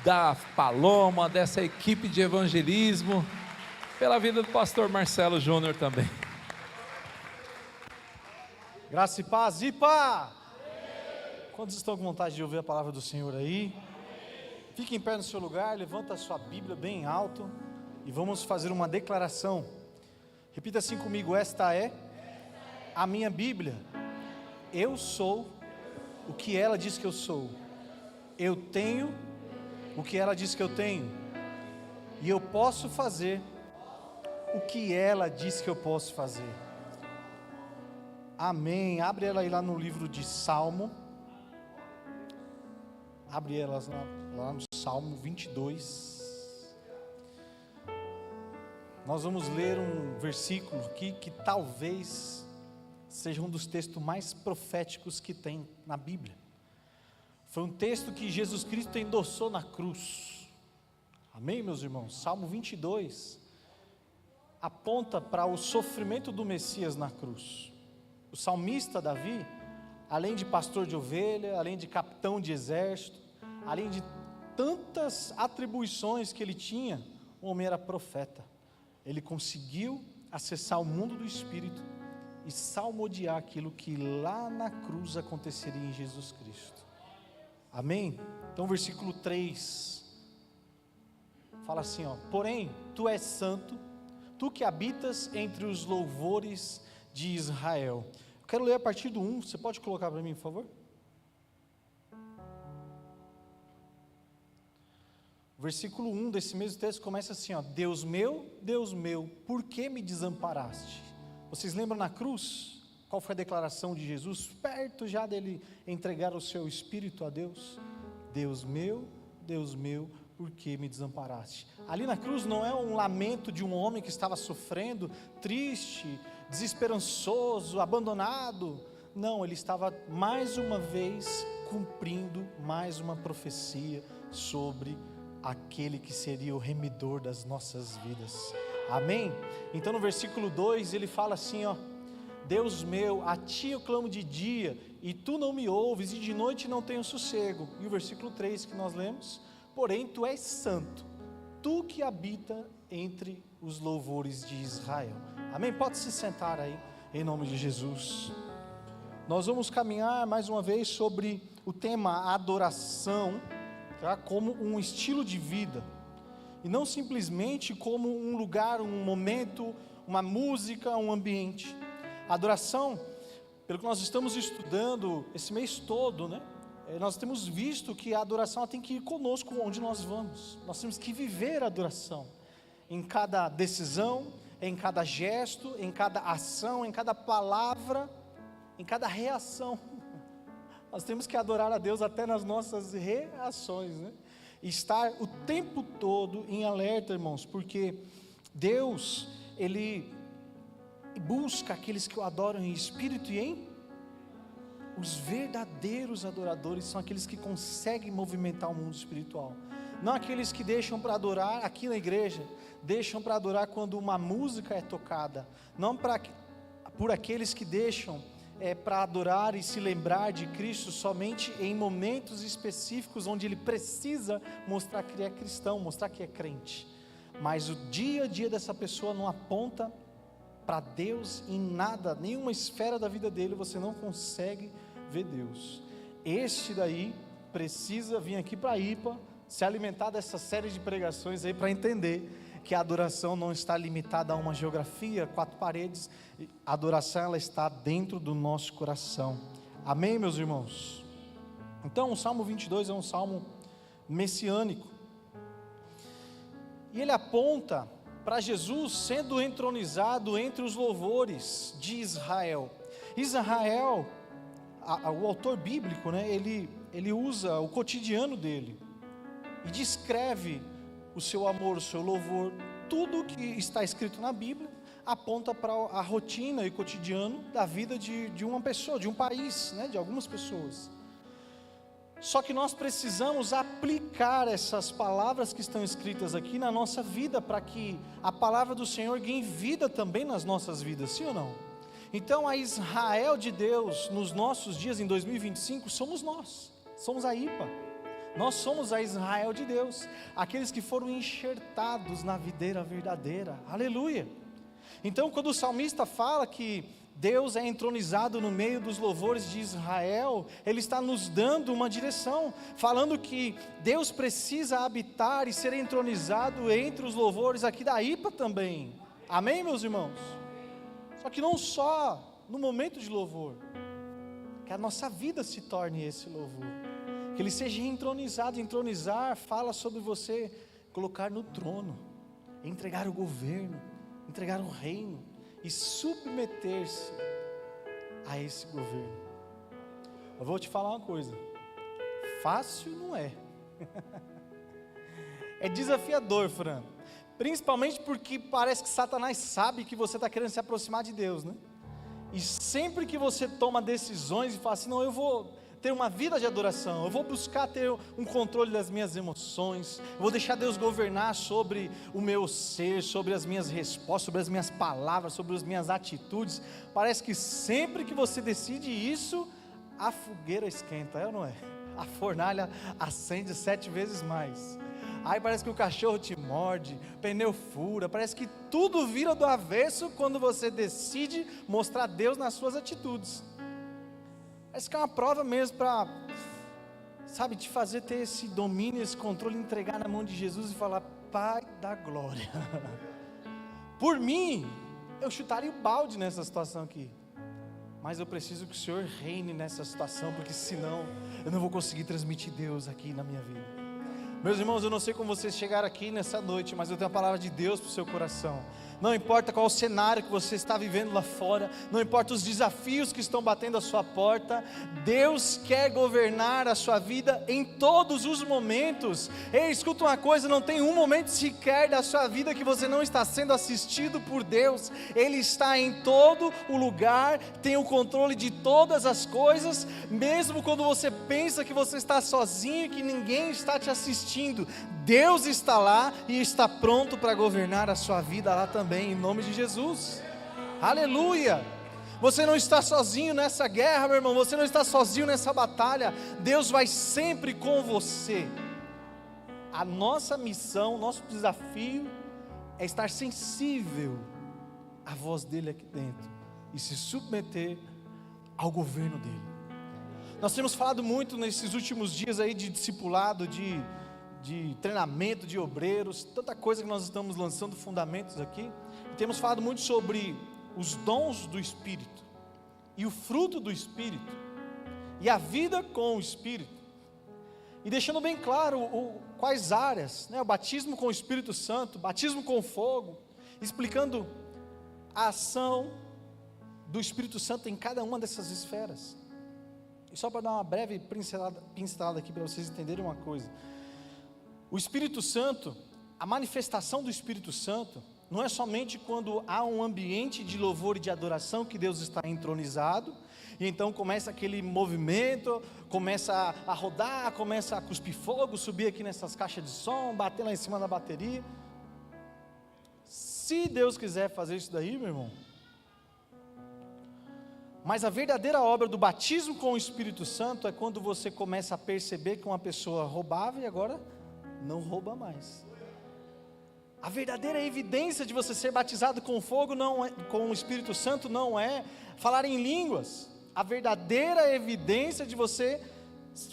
da Paloma, dessa equipe de evangelismo, pela vida do pastor Marcelo Júnior também. Graça e paz, Ipa! Quantos estão com vontade de ouvir a palavra do Senhor aí? Fique em pé no seu lugar, levanta a sua Bíblia bem alto e vamos fazer uma declaração. Repita assim comigo: esta é a minha Bíblia. Eu sou o que ela diz que eu sou. Eu tenho o que ela diz que eu tenho. E eu posso fazer o que ela diz que eu posso fazer. Amém. Abre ela aí lá no livro de Salmo. Abre elas lá no Salmo 22. Nós vamos ler um versículo aqui que talvez seja um dos textos mais proféticos que tem na Bíblia. Foi um texto que Jesus Cristo endossou na cruz. Amém, meus irmãos? Salmo 22 aponta para o sofrimento do Messias na cruz. O salmista Davi, além de pastor de ovelha, além de capitão de exército, além de tantas atribuições que ele tinha, o homem era profeta. Ele conseguiu acessar o mundo do Espírito e salmodiar aquilo que lá na cruz aconteceria em Jesus Cristo. Amém? Então versículo 3 fala assim, porém tu és santo, tu que habitas entre os louvores de Israel. Eu quero ler a partir do 1, você pode colocar para mim, por favor? O versículo 1 desse mesmo texto começa assim, Deus meu, por que me desamparaste? Vocês lembram na cruz, qual foi a declaração de Jesus, perto já dele entregar o seu espírito a Deus? Deus meu, por que me desamparaste? Ali na cruz não é um lamento de um homem que estava sofrendo, triste, desesperançoso, abandonado. Não, ele estava mais uma vez cumprindo mais uma profecia sobre aquele que seria o remidor das nossas vidas. Amém? Então no versículo 2 ele fala assim, Deus meu, a ti eu clamo de dia e tu não me ouves, e de noite não tenho sossego. E o versículo 3 que nós lemos, porém tu és santo, tu que habita entre os louvores de Israel. Amém? Pode se sentar aí, em nome de Jesus. Nós vamos caminhar mais uma vez sobre o tema adoração, como um estilo de vida, e não simplesmente como um lugar, um momento, uma música, um ambiente. A adoração, pelo que nós estamos estudando esse mês todo, nós temos visto que a adoração tem que ir conosco onde nós vamos. Nós temos que viver a adoração, em cada decisão, em cada gesto, em cada ação, em cada palavra, em cada reação. Nós temos que adorar a Deus até nas nossas reações, Estar o tempo todo em alerta, irmãos, porque Deus, Ele busca aqueles que o adoram em espírito e em... Os verdadeiros adoradores são aqueles que conseguem movimentar o mundo espiritual. Não aqueles que deixam para adorar aqui na igreja, deixam para adorar quando uma música é tocada. Não por aqueles que deixam para adorar e se lembrar de Cristo somente em momentos específicos onde ele precisa mostrar que ele é cristão, mostrar que é crente. Mas o dia a dia dessa pessoa não aponta para Deus em nada, nenhuma esfera da vida dele você não consegue ver Deus. Este daí precisa vir aqui para a IPA, se alimentar dessa série de pregações aí para entender que a adoração não está limitada a uma geografia, 4 paredes. A adoração ela está dentro do nosso coração. Amém, meus irmãos? Então o Salmo 22 é um salmo messiânico, e ele aponta para Jesus sendo entronizado entre os louvores de Israel. Israel, o autor bíblico, ele usa o cotidiano dele e descreve o seu amor, o seu louvor. Tudo que está escrito na Bíblia aponta para a rotina e cotidiano da vida de uma pessoa, de um país, de algumas pessoas. Só que nós precisamos aplicar essas palavras que estão escritas aqui na nossa vida, para que a palavra do Senhor ganhe vida também nas nossas vidas, sim ou não? Então a Israel de Deus nos nossos dias em 2025 somos nós, somos a IPA. Nós somos a Israel de Deus, aqueles que foram enxertados na videira verdadeira, aleluia. Então quando o salmista fala que Deus é entronizado no meio dos louvores de Israel, Ele está nos dando uma direção, falando que Deus precisa habitar e ser entronizado entre os louvores aqui da IPA também, amém, meus irmãos? Só que não só no momento de louvor, que a nossa vida se torne esse louvor, que Ele seja entronizado. Entronizar fala sobre você colocar no trono, entregar o governo, entregar o reino, e submeter-se a esse governo. Eu vou te falar uma coisa, fácil não é, é desafiador, Fran, principalmente porque parece que Satanás sabe que você está querendo se aproximar de Deus, né? E sempre que você toma decisões e fala assim, não, eu vou ter uma vida de adoração, eu vou buscar ter um controle das minhas emoções, eu vou deixar Deus governar sobre o meu ser, sobre as minhas respostas, sobre as minhas palavras, sobre as minhas atitudes. Parece que sempre que você decide isso, a fogueira esquenta, é ou não é? A fornalha acende 7 vezes mais. Aí parece que o cachorro te morde, pneu fura, parece que tudo vira do avesso quando você decide mostrar Deus nas suas atitudes. Parece que é uma prova mesmo para, sabe, te fazer ter esse domínio, esse controle, entregar na mão de Jesus e falar, Pai da glória. Por mim, eu chutaria o balde nessa situação aqui, mas eu preciso que o Senhor reine nessa situação, porque senão eu não vou conseguir transmitir Deus aqui na minha vida. Meus irmãos, eu não sei como vocês chegaram aqui nessa noite, mas eu tenho a palavra de Deus para o seu coração. Não importa qual o cenário que você está vivendo lá fora, não importa os desafios que estão batendo a sua porta, Deus quer governar a sua vida em todos os momentos. Ei, escuta uma coisa, não tem um momento sequer da sua vida que você não está sendo assistido por Deus. Ele está em todo o lugar, tem o controle de todas as coisas, mesmo quando você pensa que você está sozinho, que ninguém está te assistindo, Deus está lá e está pronto para governar a sua vida lá também, em nome de Jesus, aleluia. Você não está sozinho nessa guerra, meu irmão, você não está sozinho nessa batalha, Deus vai sempre com você. A nossa missão, nosso desafio é estar sensível à voz dele aqui dentro e se submeter ao governo dele. Nós temos falado muito nesses últimos dias aí de discipulado, de treinamento de obreiros, tanta coisa que nós estamos lançando fundamentos aqui, e temos falado muito sobre os dons do Espírito, e o fruto do Espírito, e a vida com o Espírito, e deixando bem claro quais áreas, né? O batismo com o Espírito Santo, batismo com fogo, explicando a ação do Espírito Santo em cada uma dessas esferas. E só para dar uma breve pincelada aqui para vocês entenderem uma coisa, o Espírito Santo, a manifestação do Espírito Santo, não é somente quando há um ambiente de louvor e de adoração que Deus está entronizado, e então começa aquele movimento, começa a rodar, começa a cuspir fogo, subir aqui nessas caixas de som, bater lá em cima da bateria. Se Deus quiser fazer isso daí, meu irmão, mas a verdadeira obra do batismo com o Espírito Santo é quando você começa a perceber que uma pessoa roubava e agora não rouba mais. A verdadeira evidência de você ser batizado com fogo, não é, com o Espírito Santo, não é falar em línguas. A verdadeira evidência de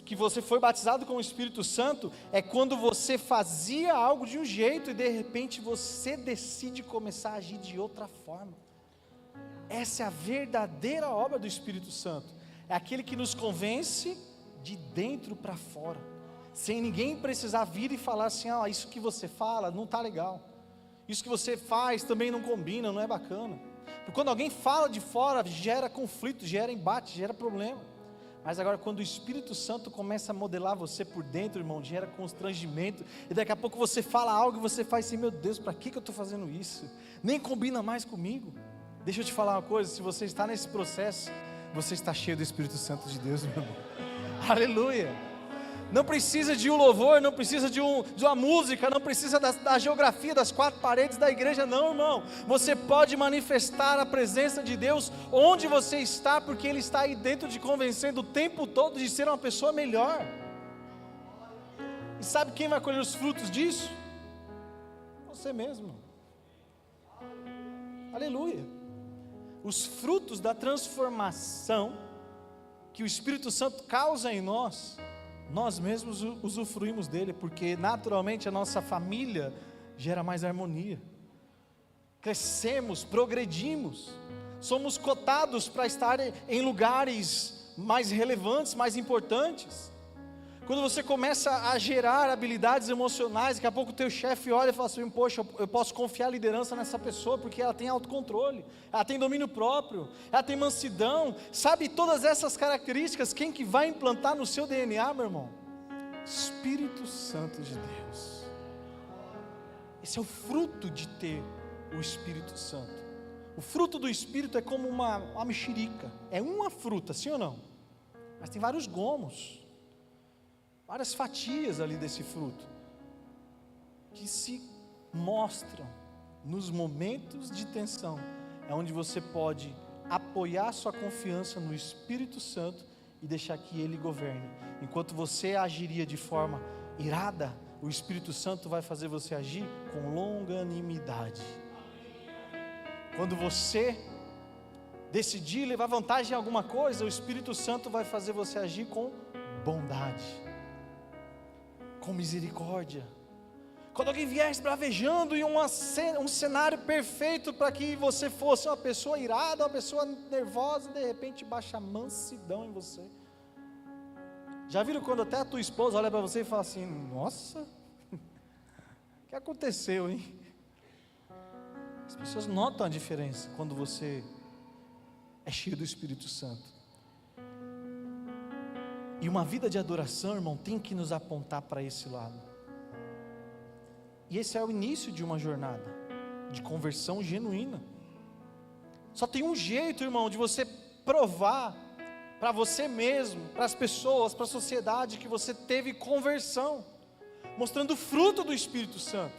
que você foi batizado com o Espírito Santo é quando você fazia algo de um jeito e de repente você decide começar a agir de outra forma. Essa é a verdadeira obra do Espírito Santo. É aquele que nos convence de dentro para fora, sem ninguém precisar vir e falar assim, isso que você fala não está legal, isso que você faz também não combina, não é bacana. Porque quando alguém fala de fora, gera conflito, gera embate, gera problema. Mas agora quando o Espírito Santo começa a modelar você por dentro, irmão, gera constrangimento, e daqui a pouco você fala algo e você faz assim, meu Deus, para que eu estou fazendo isso? Nem combina mais comigo. Deixa eu te falar uma coisa, se você está nesse processo, você está cheio do Espírito Santo de Deus, meu irmão. Aleluia. Não precisa de um louvor, não precisa de uma música, não precisa da geografia das 4 paredes da igreja, não, irmão. Você pode manifestar a presença de Deus onde você está, porque Ele está aí dentro te convencendo o tempo todo de ser uma pessoa melhor. E sabe quem vai colher os frutos disso? Você mesmo. Aleluia. Os frutos da transformação que o Espírito Santo causa em nós, nós mesmos usufruímos dele, porque naturalmente a nossa família gera mais harmonia. Crescemos, progredimos, somos cotados para estar em lugares mais relevantes, mais importantes. Quando você começa a gerar habilidades emocionais, daqui a pouco o teu chefe olha e fala assim: poxa, eu posso confiar a liderança nessa pessoa, porque ela tem autocontrole, ela tem domínio próprio, ela tem mansidão. Sabe, todas essas características, quem que vai implantar no seu DNA, meu irmão? Espírito Santo de Deus. Esse é o fruto de ter o Espírito Santo. O fruto do Espírito é como uma mexerica, é uma fruta, sim ou não? Mas tem vários gomos, várias fatias ali desse fruto, que se mostram nos momentos de tensão, é onde você pode apoiar sua confiança no Espírito Santo e deixar que Ele governe. Enquanto você agiria de forma irada, o Espírito Santo vai fazer você agir com longanimidade. Quando você decidir levar vantagem em alguma coisa, o Espírito Santo vai fazer você agir com bondade, com misericórdia. Quando alguém vier esbravejando em um cenário perfeito para que você fosse uma pessoa irada, uma pessoa nervosa, de repente baixa a mansidão em você. Já viram quando até a tua esposa olha para você e fala assim: nossa, o que aconteceu, hein? As pessoas notam a diferença quando você é cheio do Espírito Santo. E uma vida de adoração, irmão, tem que nos apontar para esse lado. E esse é o início de uma jornada de conversão genuína. Só tem um jeito, irmão, de você provar para você mesmo, para as pessoas, para a sociedade, que você teve conversão, mostrando o fruto do Espírito Santo.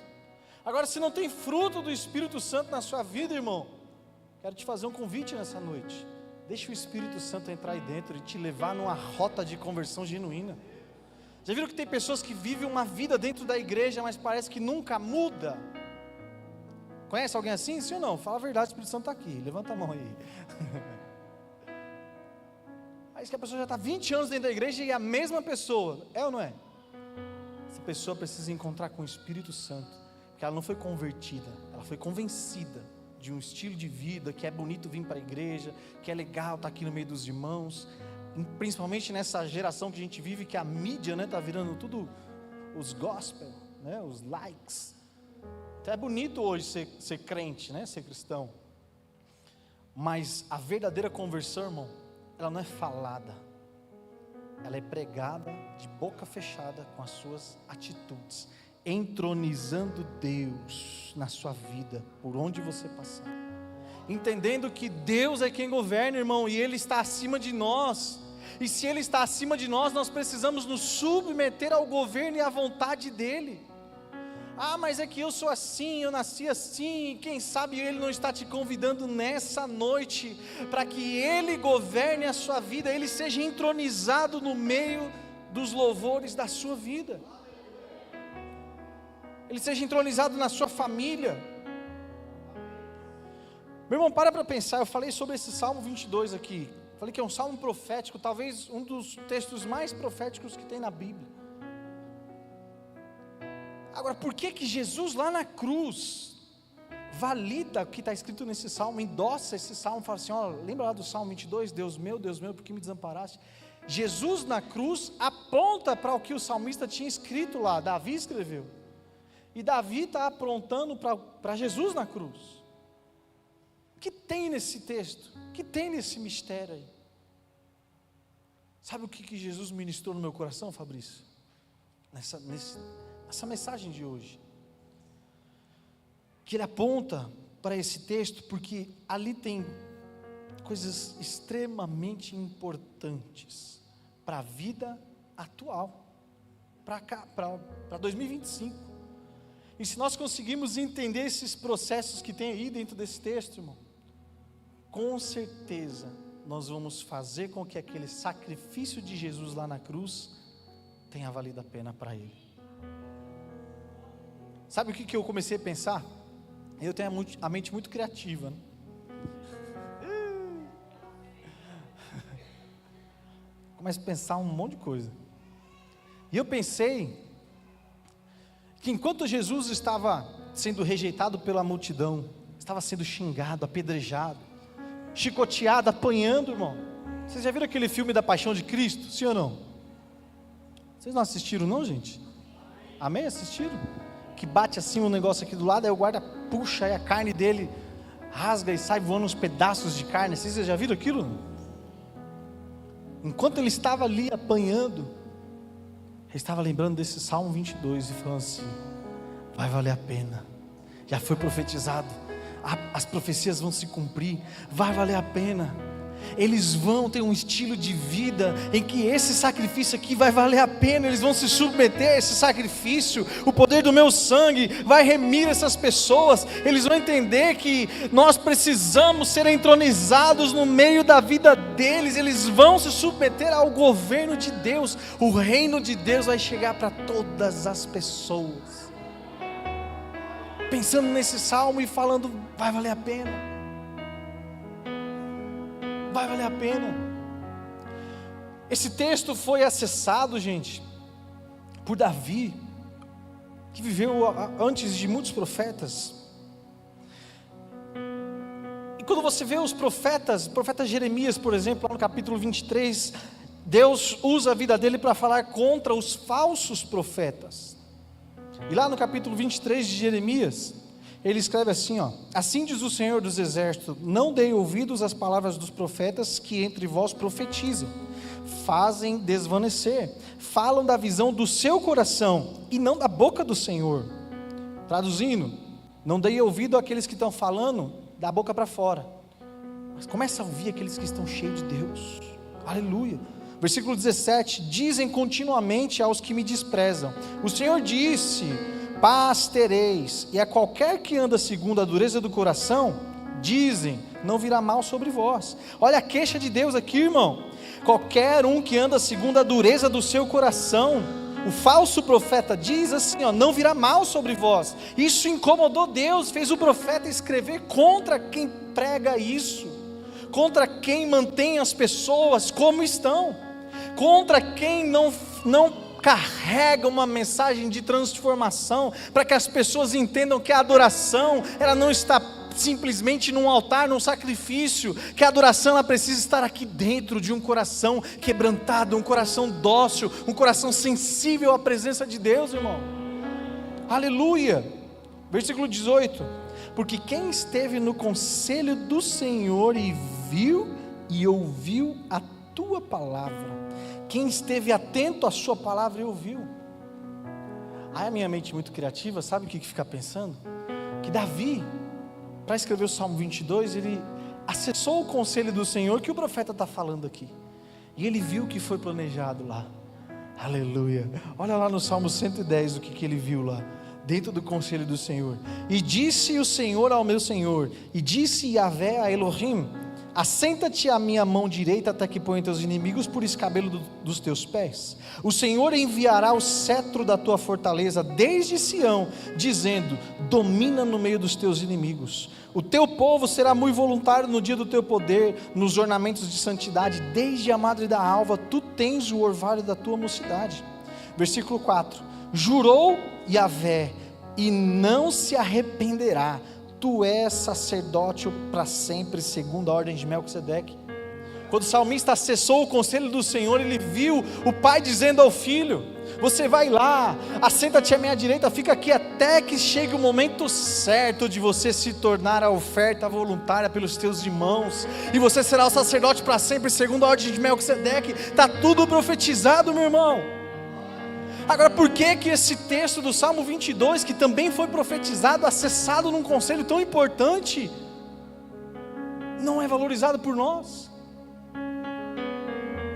Agora, se não tem fruto do Espírito Santo na sua vida, irmão, quero te fazer um convite nessa noite. Deixa o Espírito Santo entrar aí dentro e te levar numa rota de conversão genuína. Já viram que tem pessoas que vivem uma vida dentro da igreja, mas parece que nunca muda? Conhece alguém assim? Sim ou não? Fala a verdade, o Espírito Santo está aqui, levanta a mão aí. Aí que a pessoa já está 20 anos dentro da igreja e é a mesma pessoa, é ou não é? Essa pessoa precisa encontrar com o Espírito Santo, porque ela não foi convertida, ela foi convencida de um estilo de vida, que é bonito vir para a igreja, que é legal estar aqui no meio dos irmãos, principalmente nessa geração que a gente vive, que a mídia está virando tudo os gospel, né, os likes. Então é bonito hoje ser crente, né, ser cristão, mas a verdadeira conversão, irmão, ela não é falada, ela é pregada de boca fechada com as suas atitudes, entronizando Deus na sua vida, por onde você passar, entendendo que Deus é quem governa, irmão, e Ele está acima de nós, e se Ele está acima de nós, nós precisamos nos submeter ao governo e à vontade dEle. Ah, mas é que eu sou assim, eu nasci assim, quem sabe Ele não está te convidando nessa noite, para que Ele governe a sua vida, Ele seja entronizado no meio dos louvores da sua vida, Ele seja entronizado na sua família. Meu irmão, para pensar, eu falei sobre esse Salmo 22 aqui, falei que é um salmo profético, talvez um dos textos mais proféticos que tem na Bíblia. Agora, por que Jesus lá na cruz valida o que está escrito nesse salmo, endossa esse salmo, fala assim, ó, lembra lá do Salmo 22, Deus meu, por que me desamparaste? Jesus na cruz aponta para o que o salmista tinha escrito lá, Davi escreveu, e Davi está apontando para Jesus na cruz. O que tem nesse texto? O que tem nesse mistério aí? Sabe o que Jesus ministrou no meu coração, Fabrício? Essa mensagem de hoje, que ele aponta para esse texto, porque ali tem coisas extremamente importantes para a vida atual, para 2025, e se nós conseguirmos entender esses processos que tem aí dentro desse texto, irmão, com certeza nós vamos fazer com que aquele sacrifício de Jesus lá na cruz tenha valido a pena para Ele. Sabe o que eu comecei a pensar? Eu tenho a mente muito criativa, né? Começo a pensar um monte de coisa. E eu pensei que enquanto Jesus estava sendo rejeitado pela multidão, estava sendo xingado, apedrejado, chicoteado, apanhando, irmão. Vocês já viram aquele filme da Paixão de Cristo? Sim ou não? Vocês não assistiram não, gente? Amém? Assistiram? Que bate assim um negócio aqui do lado, aí o guarda puxa, aí a carne dele rasga e sai voando uns pedaços de carne. Vocês já viram aquilo? Enquanto ele estava ali apanhando, ele estava lembrando desse Salmo 22 e falando assim: vai valer a pena, já foi profetizado, as profecias vão se cumprir, vai valer a pena. Eles vão ter um estilo de vida em que esse sacrifício aqui vai valer a pena. Eles vão se submeter a esse sacrifício. O poder do meu sangue vai remir essas pessoas. Eles vão entender que nós precisamos ser entronizados no meio da vida deles. Eles vão se submeter ao governo de Deus. O reino de Deus vai chegar para todas as pessoas. Pensando nesse salmo e falando: vai valer a pena. Vai valer a pena. Esse texto foi acessado, gente, por Davi, que viveu antes de muitos profetas. E quando você vê os profetas, o profeta Jeremias, por exemplo, lá no capítulo 23, Deus usa a vida dele para falar contra os falsos profetas. E lá no capítulo 23 de Jeremias, ele escreve assim, ó: assim diz o Senhor dos Exércitos, não dei ouvidos às palavras dos profetas que entre vós profetizam, fazem desvanecer, falam da visão do seu coração, e não da boca do Senhor. Traduzindo, não dei ouvido àqueles que estão falando da boca para fora, mas começa a ouvir aqueles que estão cheios de Deus. Aleluia. Versículo 17, dizem continuamente aos que me desprezam, o Senhor disse: paz tereis, e a qualquer que anda segundo a dureza do coração, dizem, não virá mal sobre vós. Olha a queixa de Deus aqui, irmão. Qualquer um que anda segundo a dureza do seu coração, o falso profeta diz assim, ó, não virá mal sobre vós. Isso incomodou Deus, fez o profeta escrever contra quem prega isso, contra quem mantém as pessoas como estão, contra quem não carrega uma mensagem de transformação, para que as pessoas entendam que a adoração, ela não está simplesmente num altar, num sacrifício, que a adoração ela precisa estar aqui dentro de um coração quebrantado, um coração dócil, um coração sensível à presença de Deus, irmão. Aleluia. Versículo 18, porque quem esteve no conselho do Senhor e viu e ouviu a tua palavra, quem esteve atento à sua palavra e ouviu. Aí a minha mente muito criativa, sabe o que fica pensando? Que Davi, para escrever o Salmo 22, ele acessou o conselho do Senhor que o profeta está falando aqui, e ele viu o que foi planejado lá. Aleluia. Olha lá no Salmo 110 o que ele viu lá, dentro do conselho do Senhor. E disse o Senhor ao meu Senhor, e disse Yahvé a Elohim: assenta-te à minha mão direita até que ponha teus inimigos por escabelo dos teus pés. O Senhor enviará o cetro da tua fortaleza desde Sião, dizendo: domina no meio dos teus inimigos. O teu povo será muito voluntário no dia do teu poder, nos ornamentos de santidade, desde a madre da alva, tu tens o orvalho da tua mocidade. Versículo 4, jurou Yahvé, e não se arrependerá, tu és sacerdote para sempre, segundo a ordem de Melquisedeque. Quando o salmista acessou o conselho do Senhor, ele viu o pai dizendo ao filho: você vai lá, assenta-te à minha direita, fica aqui até que chegue o momento certo de você se tornar a oferta voluntária pelos teus irmãos, e você será o sacerdote para sempre, segundo a ordem de Melquisedeque. Está tudo profetizado, meu irmão. Agora, por que esse texto do Salmo 22, que também foi profetizado, acessado num conselho tão importante, não é valorizado por nós?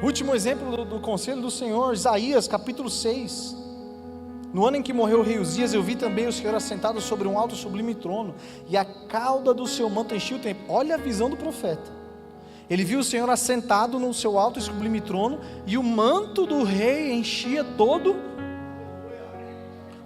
Último exemplo do conselho do Senhor, Isaías capítulo 6. No ano em que morreu o rei Uzias, eu vi também o Senhor assentado sobre um alto e sublime trono, e a cauda do seu manto enchia o templo. Olha a visão do profeta. Ele viu o Senhor assentado no seu alto e sublime trono, e o manto do rei enchia todo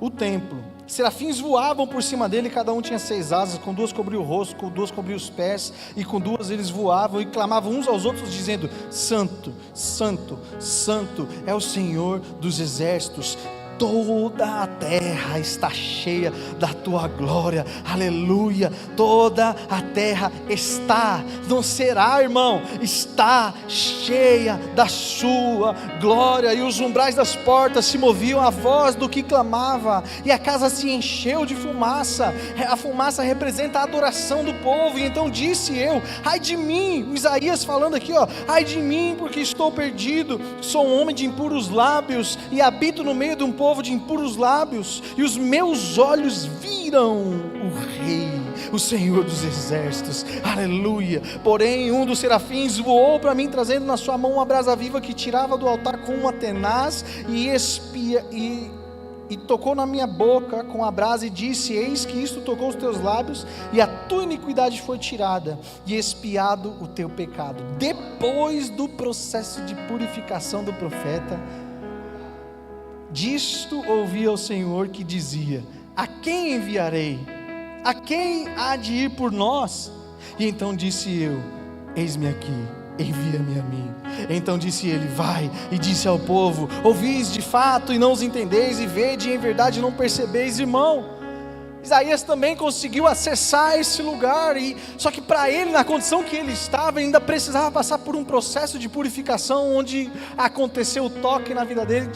o templo. Serafins voavam por cima dele, cada um tinha 6 asas, com 2 cobria o rosto, com 2 cobria os pés, e com 2 eles voavam e clamavam uns aos outros, dizendo: Santo, Santo, Santo é o Senhor dos exércitos, toda a terra está cheia da tua glória, aleluia. Toda a terra está, não será, irmão, está cheia da sua glória, e os umbrais das portas se moviam à voz do que clamava, e a casa se encheu de fumaça. A fumaça representa a adoração do povo. E então disse eu: ai de mim, Isaías falando aqui, ai de mim, porque estou perdido, sou um homem de impuros lábios, e habito no meio de um povo de impuros lábios, e os meus olhos viram o Rei, o Senhor dos exércitos, aleluia. Porém um dos serafins voou para mim, trazendo na sua mão uma brasa viva que tirava do altar com uma tenaz, e tocou na minha boca com a brasa, e disse: eis que isto tocou os teus lábios, e a tua iniquidade foi tirada, e expiado o teu pecado. Depois do processo de purificação do profeta, disto ouvia o Senhor que dizia: a quem enviarei? A quem há de ir por nós? E então disse eu: eis-me aqui, envia-me a mim. Então disse ele: vai e disse ao povo: ouvis de fato e não os entendeis, e vede e em verdade não percebeis. Irmão, Isaías também conseguiu acessar esse lugar, só que para ele, na condição que ele estava, ainda precisava passar por um processo de purificação, onde aconteceu o toque na vida dele,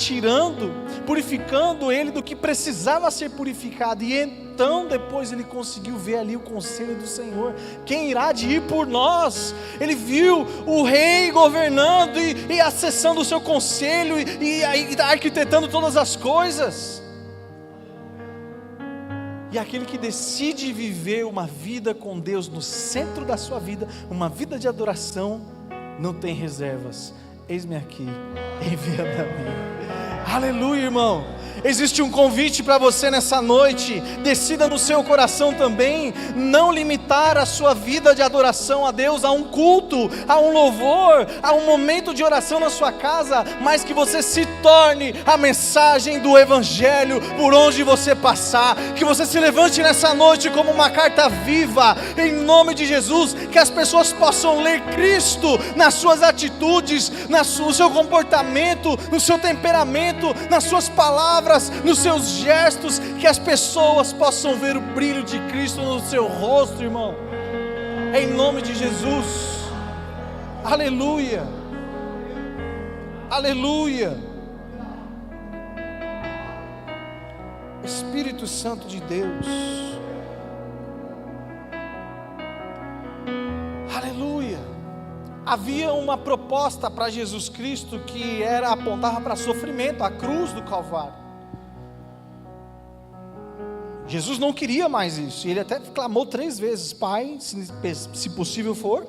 purificando ele do que precisava ser purificado. E então depois ele conseguiu ver ali o conselho do Senhor: quem irá de ir por nós? Ele viu o rei governando e acessando o seu conselho, e arquitetando todas as coisas. E aquele que decide viver uma vida com Deus no centro da sua vida, uma vida de adoração, não tem reservas. Eis-me aqui, envia-me a mim. Aleluia, irmão. Existe um convite para você nessa noite. Decida no seu coração também não limitar a sua vida de adoração a Deus a um culto, a um louvor, a um momento de oração na sua casa, mas que você se torne a mensagem do Evangelho por onde você passar. Que você se levante nessa noite como uma carta viva, em nome de Jesus, que as pessoas possam ler Cristo nas suas atitudes, no seu comportamento, no seu temperamento, nas suas palavras, nos seus gestos, que as pessoas possam ver o brilho de Cristo no seu rosto, irmão, em nome de Jesus. Aleluia, aleluia. Espírito Santo de Deus, aleluia. Havia uma proposta para Jesus Cristo que apontava para sofrimento, a cruz do Calvário. Jesus não queria mais isso, e ele até clamou 3 vezes: Pai, se possível for,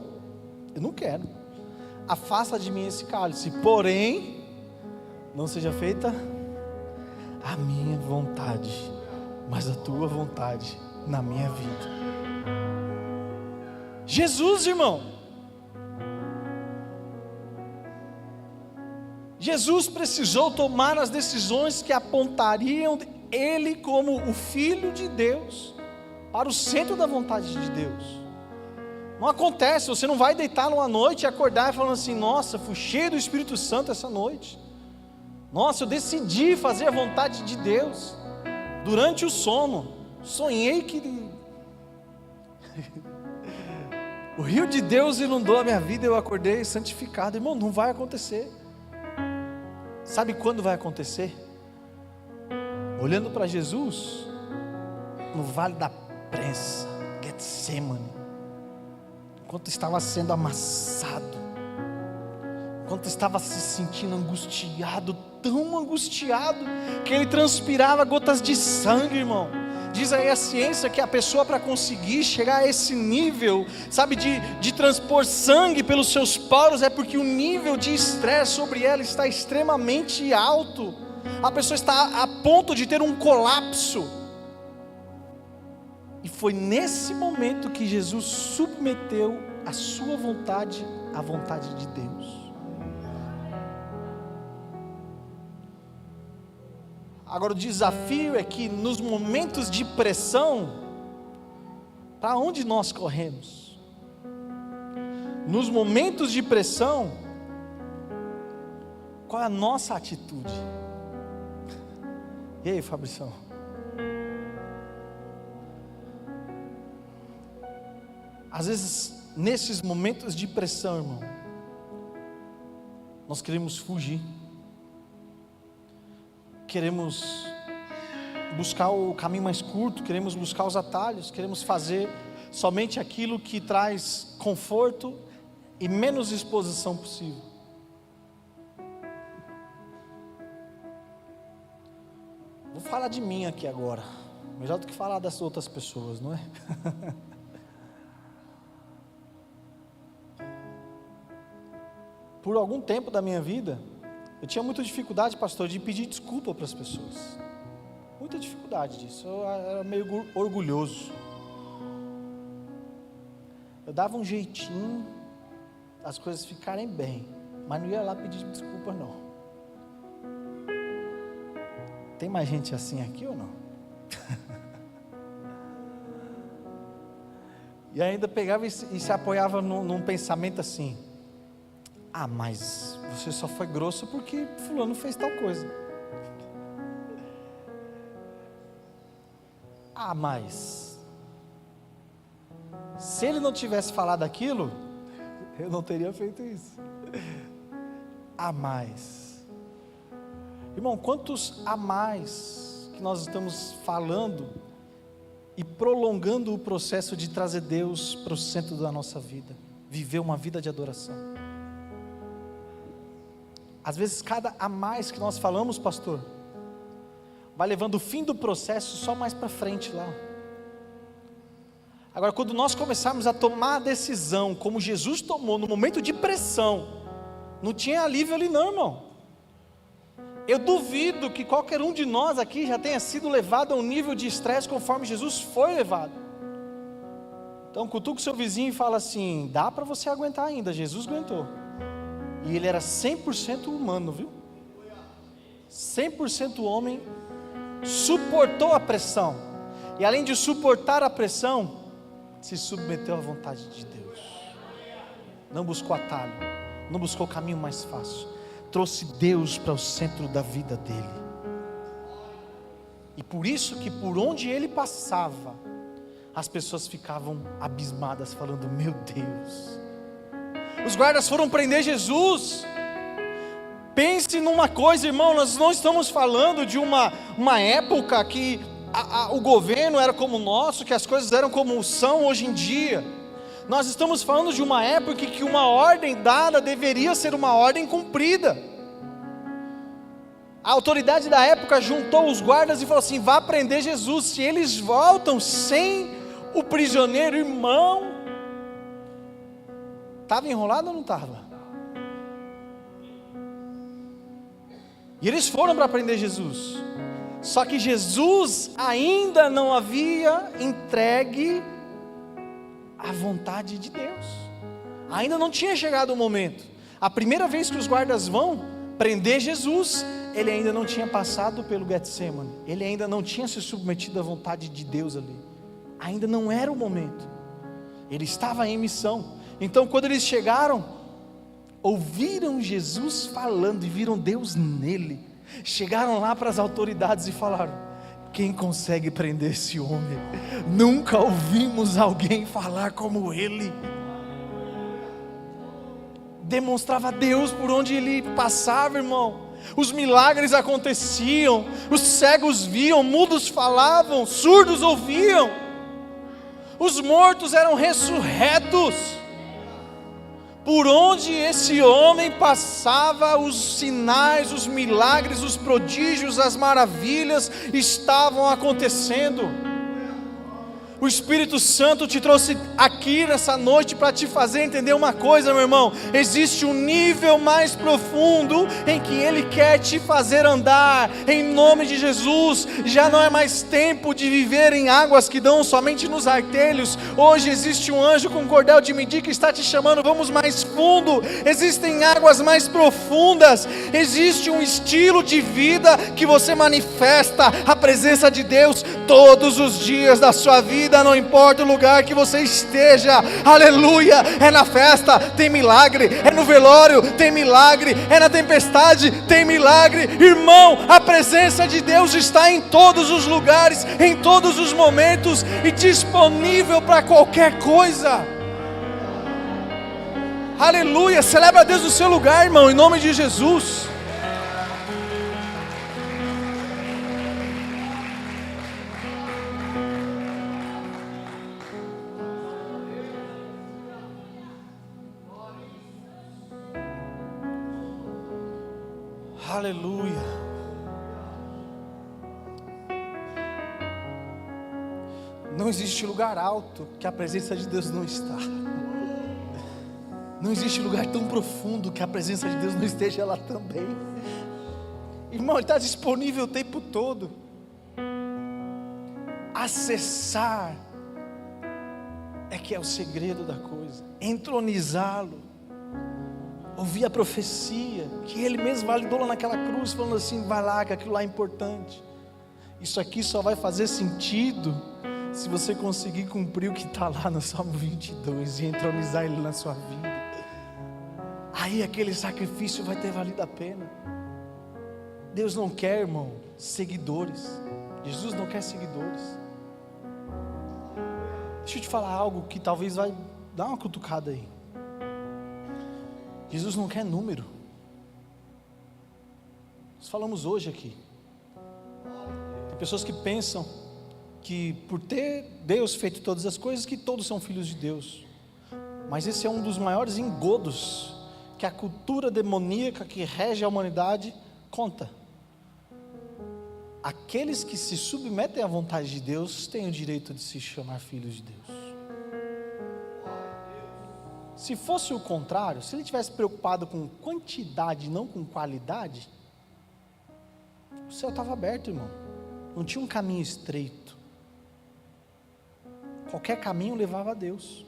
eu não quero, afasta de mim esse cálice, porém, não seja feita a minha vontade, mas a tua vontade na minha vida. Jesus, irmão, Jesus precisou tomar as decisões que apontariam Ele como o Filho de Deus para o centro da vontade de Deus. Não acontece, você não vai deitar numa noite e acordar falando assim: nossa, fui cheio do Espírito Santo essa noite, nossa, eu decidi fazer a vontade de Deus. Durante o sono, sonhei que o rio de Deus inundou a minha vida e eu acordei santificado. Irmão, não vai acontecer. Sabe quando vai acontecer? Olhando para Jesus no vale da prensa, Getsemane, enquanto estava sendo amassado, enquanto estava se sentindo angustiado, tão angustiado, que ele transpirava gotas de sangue, irmão. Diz aí a ciência que a pessoa, para conseguir chegar a esse nível, sabe, de transpor sangue pelos seus poros, é porque o nível de estresse sobre ela está extremamente alto. A pessoa está a ponto de ter um colapso. E foi nesse momento que Jesus submeteu a sua vontade à vontade de Deus. Agora o desafio é que nos momentos de pressão, para onde nós corremos? Nos momentos de pressão, qual é a nossa atitude? E aí, Fabrição? Às vezes, nesses momentos de pressão, irmão, nós queremos fugir, queremos buscar o caminho mais curto, queremos buscar os atalhos, queremos fazer somente aquilo que traz conforto e menos exposição possível. Vou falar de mim aqui agora, melhor do que falar das outras pessoas, não é? Por algum tempo da minha vida, eu tinha muita dificuldade, pastor, de pedir desculpa para as pessoas. Muita dificuldade disso. Eu era meio orgulhoso. Eu dava um jeitinho, as coisas ficarem bem, mas não ia lá pedir desculpa, não. Tem mais gente assim aqui ou não? E ainda pegava e se apoiava num pensamento assim: ah, mas você só foi grosso porque fulano fez tal coisa. Ah, mas se ele não tivesse falado aquilo, eu não teria feito isso. A mais. Irmão, quantos a mais que nós estamos falando e prolongando o processo de trazer Deus para o centro da nossa vida, viver uma vida de adoração. Às vezes cada a mais que nós falamos, pastor, vai levando o fim do processo só mais para frente lá. Agora, quando nós começarmos a tomar a decisão, como Jesus tomou no momento de pressão, não tinha alívio ali não, irmão. Eu duvido que qualquer um de nós aqui já tenha sido levado a um nível de estresse conforme Jesus foi levado. Então cutuca o seu vizinho e fala assim: dá para você aguentar ainda, Jesus aguentou. E ele era 100% humano, viu? 100% homem, suportou a pressão. E além de suportar a pressão, se submeteu à vontade de Deus. Não buscou atalho, não buscou o caminho mais fácil. Trouxe Deus para o centro da vida dele. E por isso que por onde ele passava, as pessoas ficavam abismadas, falando: meu Deus. Os guardas foram prender Jesus. Pense numa coisa, irmão, nós não estamos falando de uma época que o governo era como o nosso, que as coisas eram como são hoje em dia. Nós estamos falando de uma época que uma ordem dada deveria ser uma ordem cumprida. A autoridade da época juntou os guardas e falou assim: vá prender Jesus. Se eles voltam sem o prisioneiro, irmão, estava enrolado ou não estava? E eles foram para prender Jesus. Só que Jesus ainda não havia entregue a vontade de Deus. Ainda não tinha chegado o momento. A primeira vez que os guardas vão prender Jesus, ele ainda não tinha passado pelo Getsemane. Ele ainda não tinha se submetido à vontade de Deus ali. Ainda não era o momento. Ele estava em missão. Então quando eles chegaram, ouviram Jesus falando e viram Deus nele. Chegaram lá para as autoridades e falaram: quem consegue prender esse homem? Nunca ouvimos alguém falar como ele. Demonstrava Deus por onde ele passava, irmão. Os milagres aconteciam, os cegos viam, mudos falavam, surdos ouviam, os mortos eram ressurretos. Por onde esse homem passava, os sinais, os milagres, os prodígios, as maravilhas estavam acontecendo. O Espírito Santo te trouxe aqui nessa noite para te fazer entender uma coisa, meu irmão. Existe um nível mais profundo em que Ele quer te fazer andar. Em nome de Jesus, já não é mais tempo de viver em águas que dão somente nos artelhos. Hoje existe um anjo com cordel de medir que está te chamando, vamos mais fundo. Existem águas mais profundas. Existe um estilo de vida que você manifesta a presença de Deus todos os dias da sua vida. Não importa o lugar que você esteja, aleluia. É na festa, tem milagre. É no velório, tem milagre. É na tempestade, tem milagre. Irmão, a presença de Deus está em todos os lugares, em todos os momentos e disponível para qualquer coisa. Aleluia, celebra a Deus no seu lugar, irmão, em nome de Jesus. Aleluia. Não existe lugar alto que a presença de Deus não está. Não existe lugar tão profundo que a presença de Deus não esteja lá também. Irmão, Ele está disponível o tempo todo. Acessar é que é o segredo da coisa. Entronizá-lo. Ouvir a profecia que Ele mesmo validou lá naquela cruz, falando assim: vai lá, que aquilo lá é importante. Isso aqui só vai fazer sentido se você conseguir cumprir o que está lá no Salmo 22 e entronizar Ele na sua vida. Aí aquele sacrifício vai ter valido a pena. Deus não quer, irmão, seguidores. Jesus não quer seguidores. Deixa eu te falar algo que talvez vai dar uma cutucada aí. Jesus não quer número. Nós falamos hoje aqui. Tem pessoas que pensam que por ter Deus feito todas as coisas, que todos são filhos de Deus. Mas esse é um dos maiores engodos que a cultura demoníaca que rege a humanidade conta. Aqueles que se submetem à vontade de Deus têm o direito de se chamar filhos de Deus. Se fosse o contrário, se Ele tivesse preocupado com quantidade e não com qualidade, o céu estava aberto, irmão. Não tinha um caminho estreito. Qualquer caminho levava a Deus,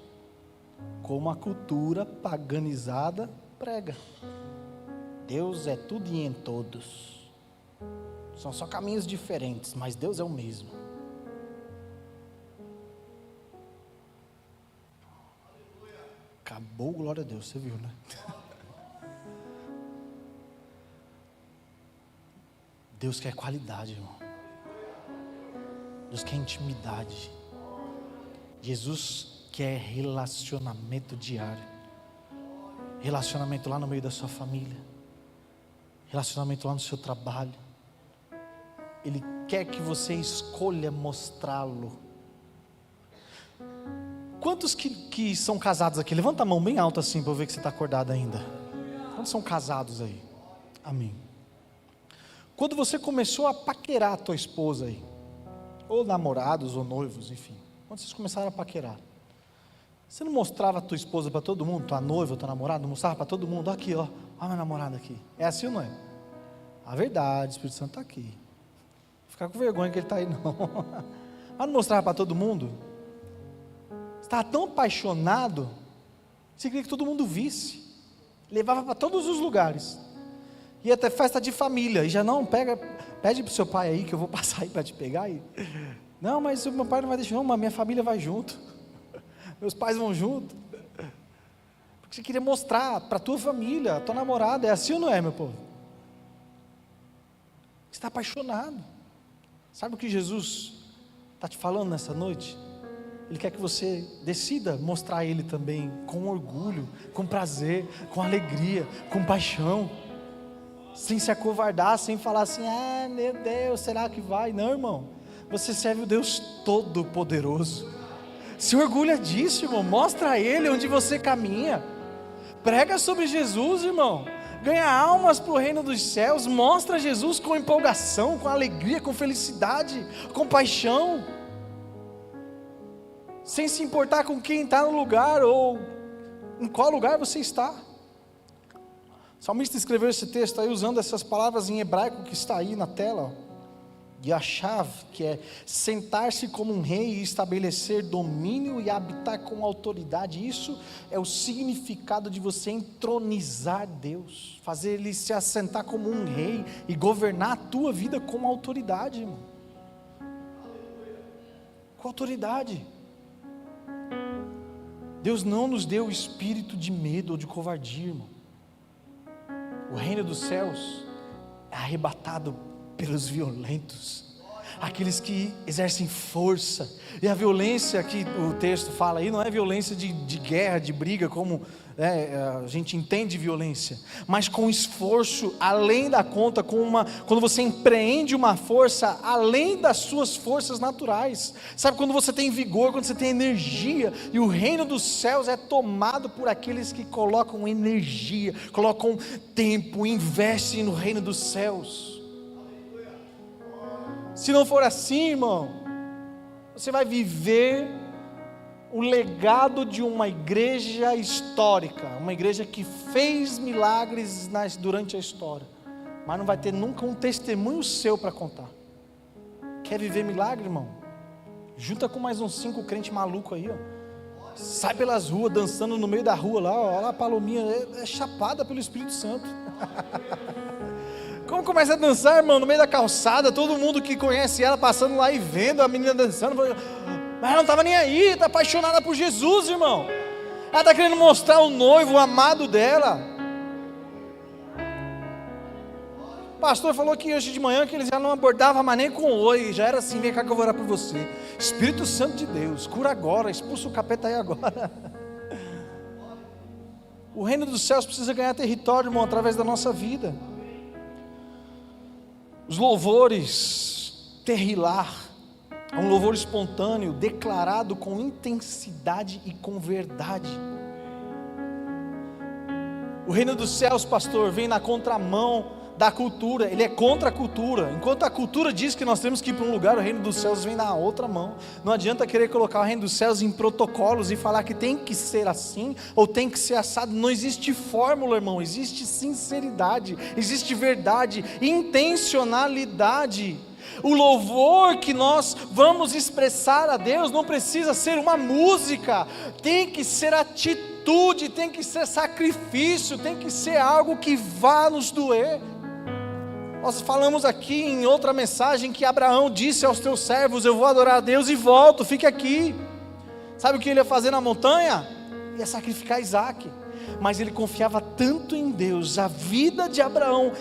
como a cultura paganizada prega. Deus é tudo e em todos. São só caminhos diferentes, mas Deus é o mesmo. Acabou, glória a Deus, você viu, né? Deus quer qualidade, irmão. Deus quer intimidade. Jesus quer relacionamento diário. Relacionamento lá no meio da sua família. Relacionamento lá no seu trabalho. Ele quer que você escolha mostrá-lo. Quantos que são casados aqui? Levanta a mão bem alta assim para eu ver que você está acordado ainda. Quantos são casados aí? Amém. Quando você começou a paquerar a tua esposa aí, ou namorados ou noivos, enfim, quando vocês começaram a paquerar, você não mostrava a tua esposa para todo mundo, tua noiva, tua namorada, não mostrava para todo mundo? Aqui, ó, olha a minha namorada aqui. É assim ou não é? A verdade, o Espírito Santo está aqui. Ficar com vergonha que ele está aí não. Mas não mostrava para todo mundo? Você estava tão apaixonado, você queria que todo mundo visse. Levava para todos os lugares. Ia até festa de família. E já não, pede para o seu pai aí que eu vou passar aí para te pegar. Aí. Não, mas o meu pai não vai deixar, não, mas minha família vai junto. Meus pais vão junto. Porque você queria mostrar para a tua família, a tua namorada. É assim ou não é, meu povo? Você está apaixonado. Sabe o que Jesus está te falando nessa noite? Ele quer que você decida mostrar a Ele também com orgulho, com prazer, com alegria, com paixão, sem se acovardar, sem falar assim: ah, meu Deus, será que vai? Não, irmão, você serve o Deus Todo-Poderoso. Se orgulha disso, irmão. Mostra a Ele onde você caminha. Prega sobre Jesus, irmão. Ganha almas para o reino dos céus. Mostra Jesus com empolgação, com alegria, com felicidade, com paixão. sem se importar com quem está no lugar ou em qual lugar você está. O salmista escreveu esse texto aí usando essas palavras em hebraico que está aí na tela, Yashav, que é sentar-se como um rei e estabelecer domínio e habitar com autoridade. Isso é o significado de você entronizar Deus, fazer Ele se assentar como um rei e governar a tua vida com autoridade, irmão. Com autoridade. Deus não nos deu o espírito de medo ou de covardia, irmão. O reino dos céus é arrebatado pelos violentos, aqueles que exercem força. E a violência que o texto fala aí não é violência de guerra, de briga, como a gente entende violência, mas com esforço além da conta, quando você empreende uma força além das suas forças naturais. Sabe, quando você tem vigor, quando você tem energia, e o reino dos céus é tomado por aqueles que colocam energia, colocam tempo, investem no reino dos céus. Se não for assim, irmão, você vai viver o legado de uma igreja histórica, uma igreja que fez milagres durante a história, mas não vai ter nunca um testemunho seu para contar. Quer viver milagre, irmão? Junta com mais uns 5 crentes malucos aí, ó. Sai pelas ruas, dançando no meio da rua lá, ó, olha lá a Palominha, é chapada pelo Espírito Santo. Como começa a dançar, irmão, no meio da calçada, todo mundo que conhece ela passando lá e vendo a menina dançando, mas ela não estava nem aí, está apaixonada por Jesus, irmão. Ela está querendo mostrar o noivo, o amado dela. O pastor falou que hoje de manhã que ele já não abordava mais nem com oi, já era assim: vem cá que eu vou orar por você. Espírito Santo de Deus, cura agora, expulsa o capeta aí agora. O reino dos céus precisa ganhar território, irmão, através da nossa vida. Os louvores terrilar, é um louvor espontâneo, declarado com intensidade e com verdade. O reino dos céus, pastor, vem na contramão da cultura, ele é contra a cultura. Enquanto a cultura diz que nós temos que ir para um lugar, o reino dos céus vem na outra mão. Não adianta querer colocar o reino dos céus em protocolos e falar que tem que ser assim ou tem que ser assado. Não existe fórmula, irmão, existe sinceridade, existe verdade, intencionalidade. O louvor que nós vamos expressar a Deus não precisa ser uma música, tem que ser atitude, tem que ser sacrifício, tem que ser algo que vá nos doer. Nós falamos aqui em outra mensagem que Abraão disse aos teus servos: eu vou adorar a Deus e volto, fique aqui. Sabe o que ele ia fazer na montanha? Ia sacrificar Isaac. Mas ele confiava tanto em Deus, a vida de Abraão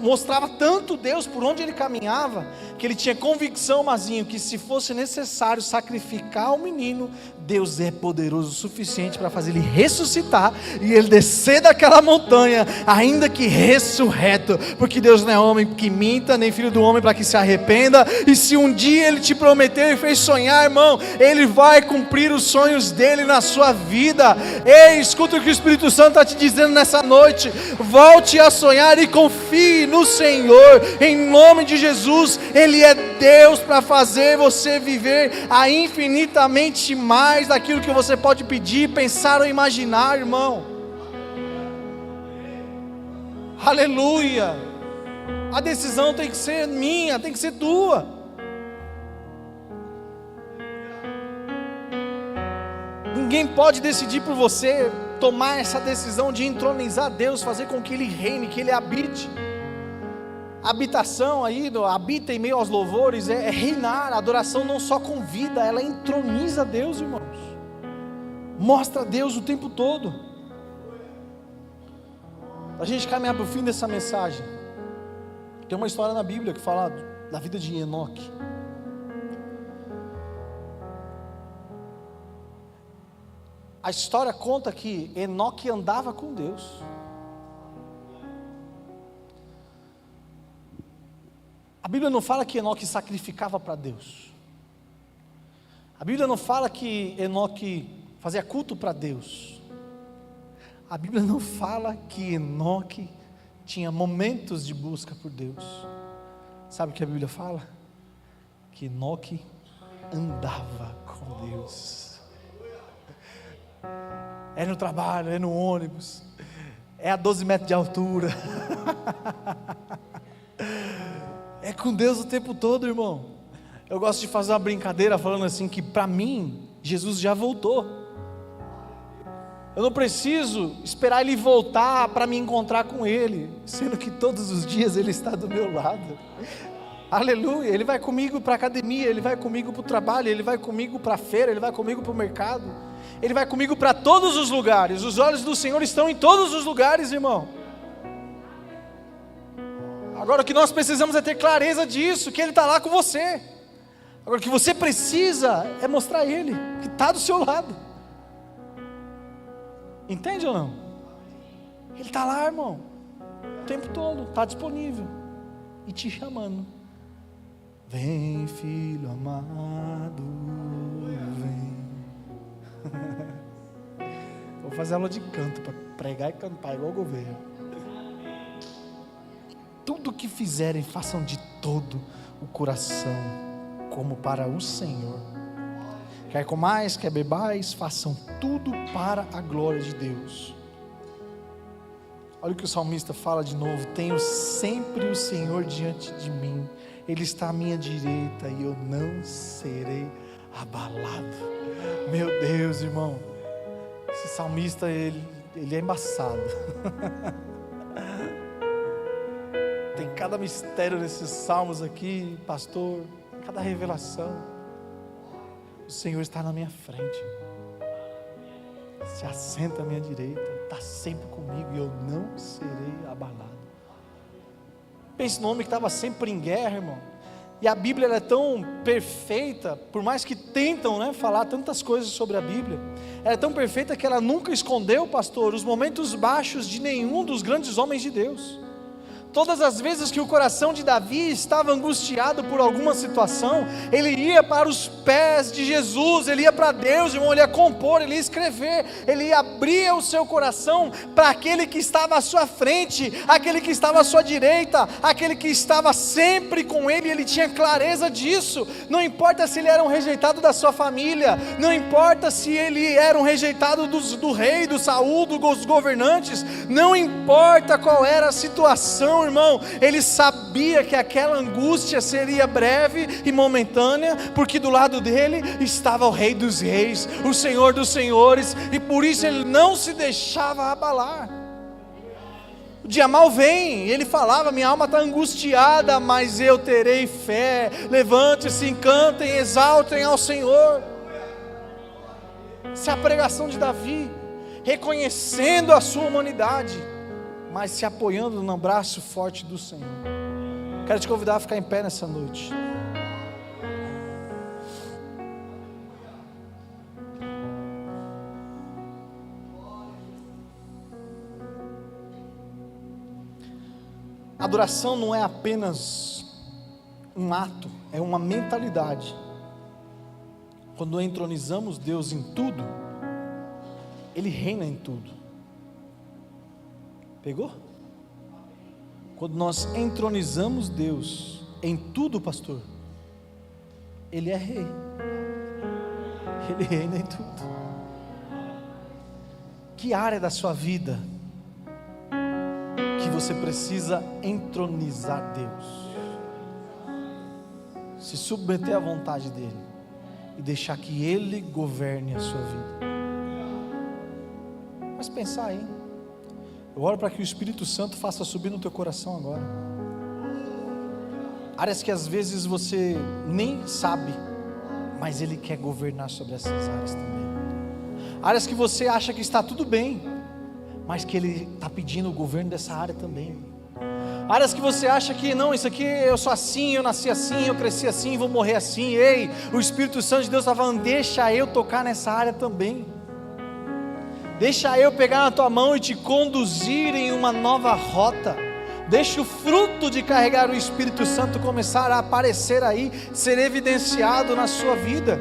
mostrava tanto Deus por onde ele caminhava, que ele tinha convicção, Mazinho, que se fosse necessário sacrificar o menino, Deus é poderoso o suficiente para fazer ele ressuscitar e ele descer daquela montanha, ainda que ressurreto, porque Deus não é homem que minta, nem filho do homem para que se arrependa. E se um dia ele te prometeu e fez sonhar, irmão, ele vai cumprir os sonhos dele na sua vida. Ei, escuta o que o Espírito Santo está te dizendo nessa noite: volte a sonhar e confie no Senhor, em nome de Jesus. Ele é Deus para fazer você viver a infinitamente mais daquilo que você pode pedir, pensar ou imaginar, irmão. Aleluia. A decisão tem que ser minha, tem que ser tua. Ninguém pode decidir por você, tomar essa decisão de entronizar Deus, fazer com que Ele reine, que Ele habite. A habitação aí, habita em meio aos louvores, é reinar. A adoração não só convida, ela entroniza Deus, irmãos. Mostra Deus o tempo todo. Para a gente caminhar para o fim dessa mensagem, tem uma história na Bíblia que fala da vida de Enoque. A história conta que Enoque andava com Deus. A Bíblia não fala que Enoque sacrificava para Deus. A Bíblia não fala que Enoque fazia culto para Deus. A Bíblia não fala que Enoque tinha momentos de busca por Deus. Sabe o que a Bíblia fala? Que Enoque andava com Deus. É no trabalho, é no ônibus, é a 12 metros de altura. É com Deus o tempo todo, irmão. Eu gosto de fazer uma brincadeira falando assim que para mim, Jesus já voltou. Eu não preciso esperar Ele voltar para me encontrar com Ele, sendo que todos os dias Ele está do meu lado. Aleluia, Ele vai comigo para a academia, Ele vai comigo para o trabalho, Ele vai comigo para a feira, Ele vai comigo para o mercado, Ele vai comigo para todos os lugares. Os olhos do Senhor estão em todos os lugares, irmão. Agora o que nós precisamos é ter clareza disso, que Ele está lá com você. Agora o que você precisa é mostrar a Ele, que está do seu lado. Entende ou não? Ele está lá, irmão, o tempo todo, está disponível e te chamando. Vem, filho amado, vem. Vou fazer aula de canto para pregar e cantar igual o governo. Tudo que fizerem, façam de todo o coração, como para o Senhor. Quer comais, quer bebais, façam tudo para a glória de Deus. Olha o que o salmista fala de novo: tenho sempre o Senhor diante de mim, Ele está à minha direita e eu não serei abalado. Meu Deus, irmão, esse salmista, ele é embaçado. Tem cada mistério nesses salmos aqui, pastor, cada revelação. O Senhor está na minha frente, se assenta à minha direita, está sempre comigo e eu não serei abalado. Pense no homem que estava sempre em guerra, irmão. E a Bíblia ela é tão perfeita, por mais que tentam, falar tantas coisas sobre a Bíblia, ela é tão perfeita que ela nunca escondeu, pastor, os momentos baixos de nenhum dos grandes homens de Deus. Todas as vezes que o coração de Davi estava angustiado por alguma situação, ele ia para os pés de Jesus, ele ia para Deus, irmão, ele ia compor, ele ia escrever, ele abria o seu coração para aquele que estava à sua frente, aquele que estava à sua direita, aquele que estava sempre com ele. Ele tinha clareza disso. Não importa se ele era um rejeitado da sua família, não importa se ele era um rejeitado do rei, do Saul, dos governantes, não importa qual era a situação, irmão, ele sabia que aquela angústia seria breve e momentânea, porque do lado dele estava o Rei dos Reis, o Senhor dos Senhores, e por isso ele não se deixava abalar. O dia mal vem, ele falava: minha alma está angustiada, mas eu terei fé. Levante-se, cantem, exaltem ao Senhor. Essa é a pregação de Davi, reconhecendo a sua humanidade, mas se apoiando no braço forte do Senhor. Quero te convidar a ficar em pé nessa noite. Adoração não é apenas um ato, é uma mentalidade. Quando entronizamos Deus em tudo, Ele reina em tudo. Pegou? Quando nós entronizamos Deus em tudo, pastor, Ele é rei, Ele reina em tudo. Que área da sua vida que você precisa entronizar Deus, se submeter à vontade dEle e deixar que Ele governe a sua vida? Mas pensar aí. Eu oro para que o Espírito Santo faça subir no teu coração agora. Áreas que às vezes você nem sabe, mas Ele quer governar sobre essas áreas também. Áreas que você acha que está tudo bem, mas que Ele está pedindo o governo dessa área também. Áreas que você acha que não, isso aqui eu sou assim, eu nasci assim, eu cresci assim, vou morrer assim. Ei, o Espírito Santo de Deus está falando: deixa eu tocar nessa área também. Deixa eu pegar na tua mão e te conduzir em uma nova rota. Deixa o fruto de carregar o Espírito Santo começar a aparecer aí, ser evidenciado na sua vida.